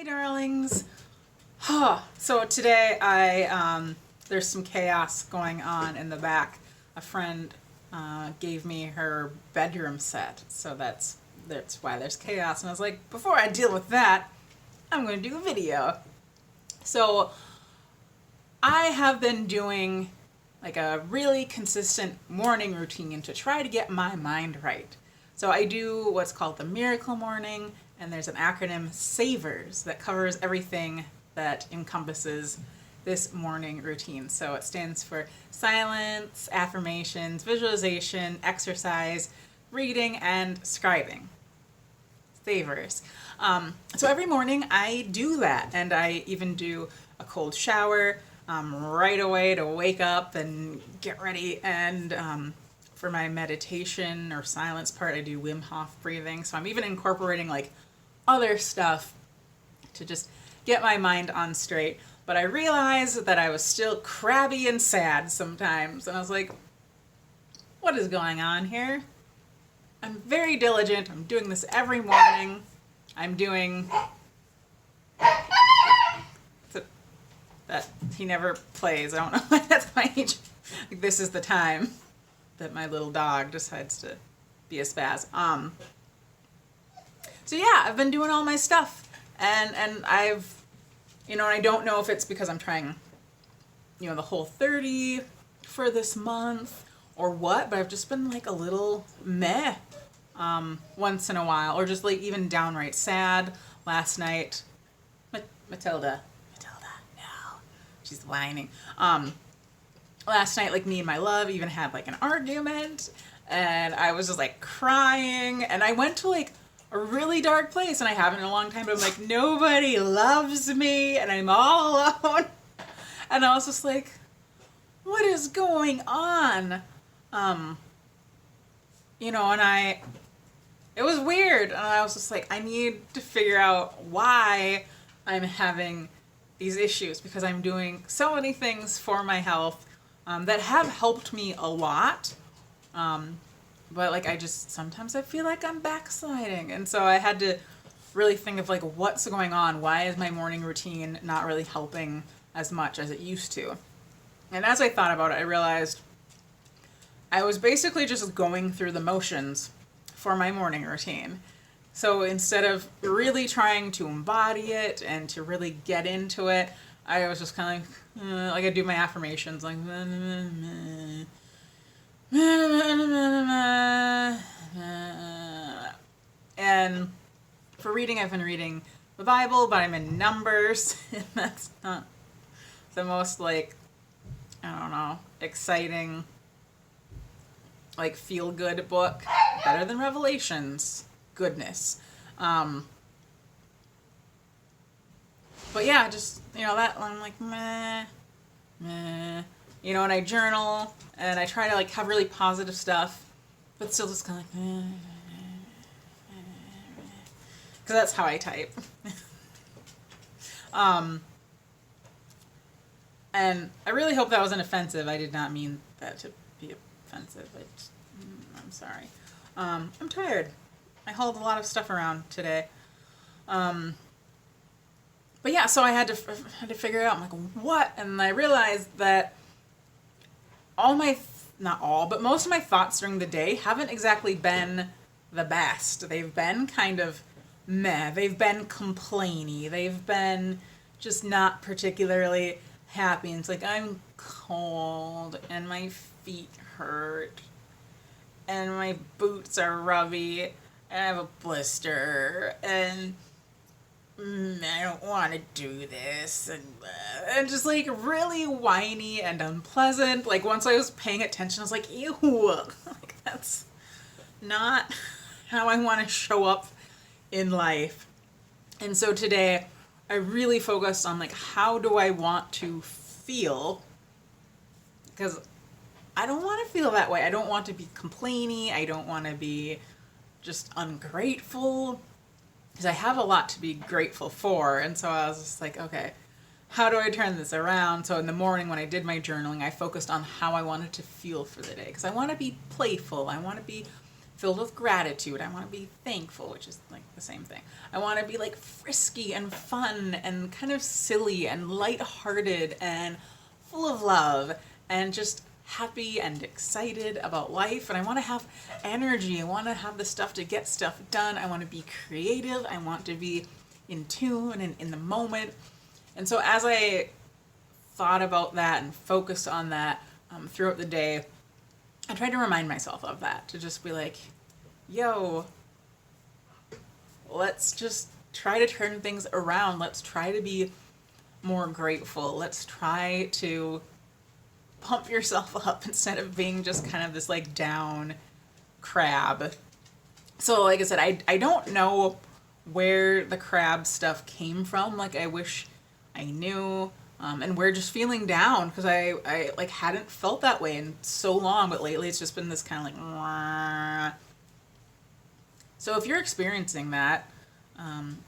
Hi darlings. So today there's some chaos going on in the back. A friend gave me her bedroom set, so that's why there's chaos. And I was like, before I deal with that, I'm going to do a video. So I have been doing like a really consistent morning routine to try to get my mind right. So I do what's called the Miracle Morning, and there's an acronym SAVERS that covers everything that encompasses this morning routine. So it stands for silence, affirmations, visualization, exercise, reading, and scribing. SAVERS. So every morning I do that, and I even do a cold shower right away to wake up and get ready. And for my meditation or silence part, I do Wim Hof breathing. So I'm even incorporating like other stuff to just get my mind on straight. But I realized that I was still crabby and sad sometimes, and I was like, what is going on here? I'm very diligent. I'm doing this every morning. I'm doing that he never plays. I don't know why that's my age. Like, this is the time that my little dog decides to be a spaz. So yeah, I've been doing all my stuff, and I've, and I don't know if it's because I'm trying, the whole 30 for this month or what, but I've just been like a little meh once in a while, or just like even downright sad. Last night, Matilda, no, she's whining. Last night, like, me and my love even had like an argument, and I was just like crying, and I went to like a really dark place, and I haven't in a long time, but I'm like, nobody loves me and I'm all alone. And I was just like, what is going on? And it was weird, and I was just like, I need to figure out why I'm having these issues, because I'm doing so many things for my health that have helped me a lot. But like, sometimes I feel like I'm backsliding. And so I had to really think of like, what's going on? Why is my morning routine not really helping as much as it used to? And as I thought about it, I realized I was basically just going through the motions for my morning routine. So instead of really trying to embody it and to really get into it, I was just kind of like I do my affirmations, like, and for reading, I've been reading the Bible, but I'm in Numbers, and that's not the most, like, I don't know, exciting, like, feel-good book. Better than Revelations. Goodness. But yeah, just, that I'm like, meh. And I journal, and I try to like have really positive stuff, but still just kind of like, because that's how I type. And I really hope that wasn't offensive. I did not mean that to be offensive. I'm sorry. I'm tired. I hauled a lot of stuff around today. But yeah, so I had to figure it out. I'm like, what? And I realized that not all, but most of my thoughts during the day haven't exactly been the best. They've been kind of meh. They've been complainy. They've been just not particularly happy. And it's like, I'm cold, and my feet hurt, and my boots are rubby, and I have a blister, and I don't want to do this, and just like really whiny and unpleasant. Like, once I was paying attention, I was like, ew, like, that's not how I want to show up in life. And so today I really focused on like, how do I want to feel? Because I don't want to feel that way. I don't want to be complainy. I don't want to be just ungrateful, because I have a lot to be grateful for. And so I was just like, okay, how do I turn this around? So in the morning when I did my journaling, I focused on how I wanted to feel for the day, because I want to be playful. I want to be filled with gratitude. I want to be thankful, which is like the same thing. I want to be like frisky and fun and kind of silly and lighthearted and full of love and just happy and excited about life. And I want to have energy. I want to have the stuff to get stuff done. I want to be creative. I want to be in tune and in the moment. And so as I thought about that and focused on that throughout the day, I tried to remind myself of that, to just be like, yo, let's just try to turn things around. Let's try to be more grateful. Let's try to pump yourself up instead of being just kind of this like down crab. So like I said, I don't know where the crab stuff came from. Like I wish I knew. And we're just feeling down because I like hadn't felt that way in so long, but lately it's just been this kind of like, wah. So if you're experiencing that,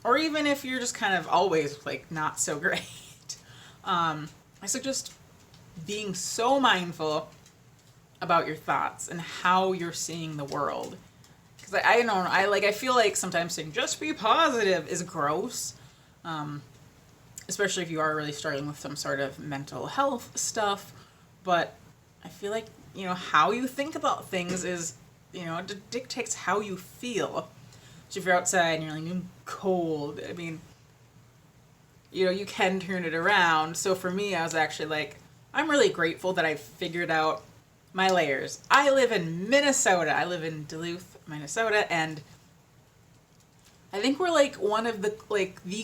or even if you're just kind of always like not so great, I suggest being so mindful about your thoughts and how you're seeing the world. Because I don't know, I feel like sometimes saying just be positive is gross. Especially if you are really struggling with some sort of mental health stuff. But I feel like, you know, how you think about things is, you know, it dictates how you feel. So if you're outside and you're like, I'm cold, I mean, you know, you can turn it around. So for me, I was actually like, I'm really grateful that I figured out my layers. I live in Minnesota. I live in Duluth, Minnesota, and I think we're like one of the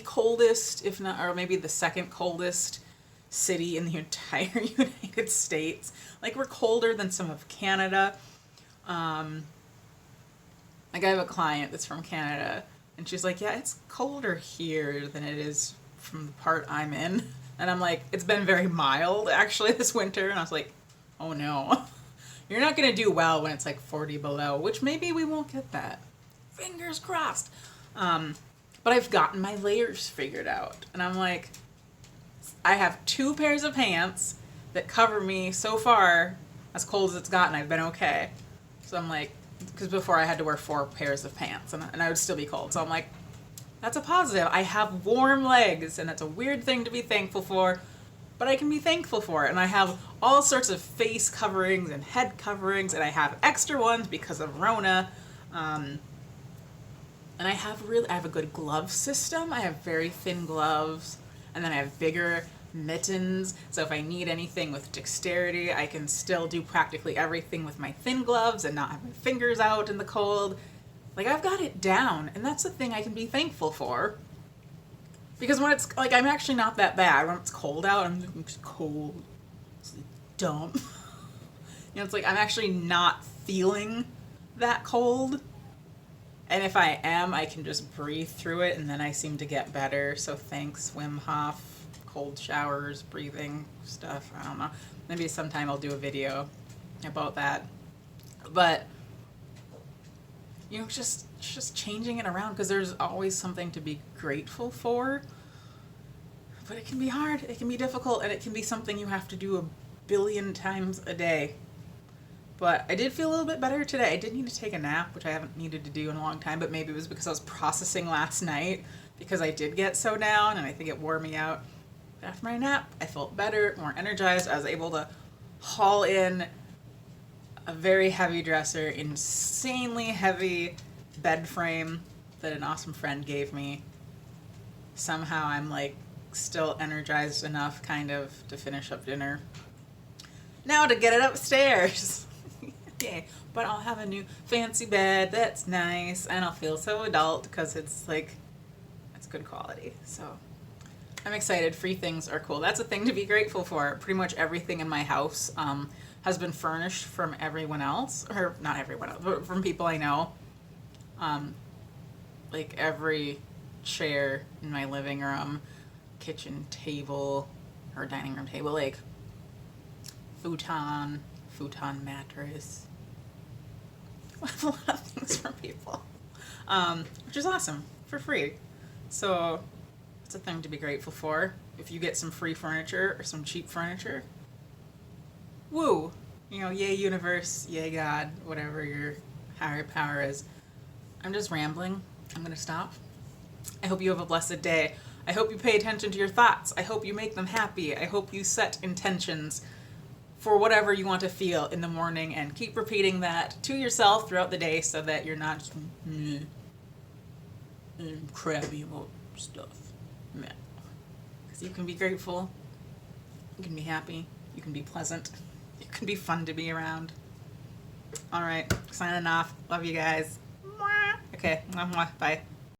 coldest, if not, or maybe the second coldest city in the entire United States. Like we're colder than some of Canada. Like I have a client that's from Canada and she's like, yeah, it's colder here than it is from the part I'm in. And I'm like, it's been very mild actually this winter. And I was like, oh no, you're not going to do well when it's like 40 below, which maybe we won't get that. Fingers crossed. But I've gotten my layers figured out. And I'm like, I have 2 pairs of pants that cover me so far, as cold as it's gotten, I've been okay. So I'm like, because before I had to wear 4 pairs of pants and I would still be cold. So I'm like, that's a positive. I have warm legs, and that's a weird thing to be thankful for, but I can be thankful for it. And I have all sorts of face coverings and head coverings, and I have extra ones because of Rona. And I have a good glove system. I have very thin gloves, and then I have bigger mittens. So if I need anything with dexterity, I can still do practically everything with my thin gloves and not have my fingers out in the cold. Like I've got it down, and that's the thing I can be thankful for. Because when it's like, I'm actually not that bad. When it's cold out, I'm just cold. It's dumb. You know, it's like I'm actually not feeling that cold. And if I am, I can just breathe through it, and then I seem to get better. So thanks, Wim Hof, cold showers, breathing stuff. I don't know. Maybe sometime I'll do a video about that. But, you know, just changing it around, because there's always something to be grateful for. But it can be hard, it can be difficult, and it can be something you have to do a billion times a day. But I did feel a little bit better today. I did need to take a nap, which I haven't needed to do in a long time, but maybe it was because I was processing last night, because I did get so down, and I think it wore me out. But after my nap, I felt better, more energized. I was able to haul in a very heavy dresser, insanely heavy bed frame that an awesome friend gave me. Somehow I'm like still energized enough kind of to finish up dinner. Now to get it upstairs. Yeah, but I'll have a new fancy bed that's nice, and I'll feel so adult because it's like, it's good quality. So I'm excited. Free things are cool. That's a thing to be grateful for. Pretty much everything in my house has been furnished from everyone else, or not everyone else, but from people I know. Like every chair in my living room, kitchen table, or dining room table, like futon mattress. I have a lot of things from people, which is awesome, for free. So it's a thing to be grateful for. If you get some free furniture or some cheap furniture, woo, you know, yay universe, yay God, whatever your higher power is. I'm just rambling. I'm going to stop. I hope you have a blessed day. I hope you pay attention to your thoughts. I hope you make them happy. I hope you set intentions for whatever you want to feel in the morning, and keep repeating that to yourself throughout the day so that you're not just crabby about stuff. Because you can be grateful, you can be happy, you can be pleasant, you can be fun to be around. Alright, signing off. Love you guys. Okay, bye.